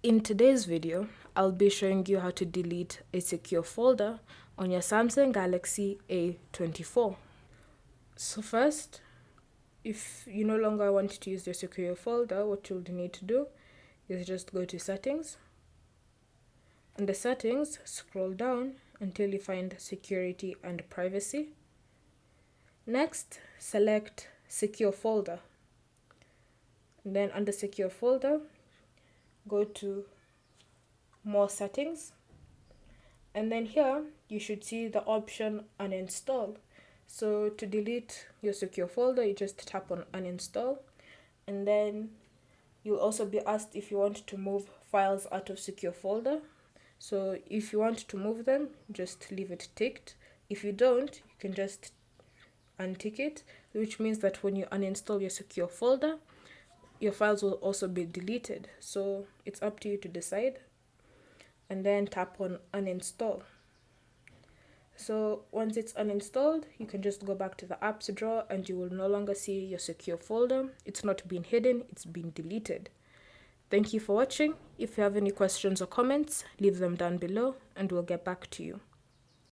In today's video, I'll be showing you how to delete a secure folder on your Samsung Galaxy A24. So first, if you no longer want to use your secure folder, what you'll need to do is just go to settings. Under settings, scroll down until you find security and privacy. Next, select secure folder. And then under secure folder, go to more settings, and then here you should see the option uninstall. So to delete your secure folder, you just tap on uninstall, and then you'll also be asked if you want to move files out of secure folder. So if you want to move them, just leave it ticked. If you don't, you can just untick it, which means that when you uninstall your secure folder, your files will also be deleted. So it's up to you to decide, and then tap on uninstall. So once it's uninstalled, you can just go back to the apps drawer and you will no longer see your secure folder. It's not been hidden, it's been deleted. Thank you for watching. If you have any questions or comments, leave them down below and we'll get back to you.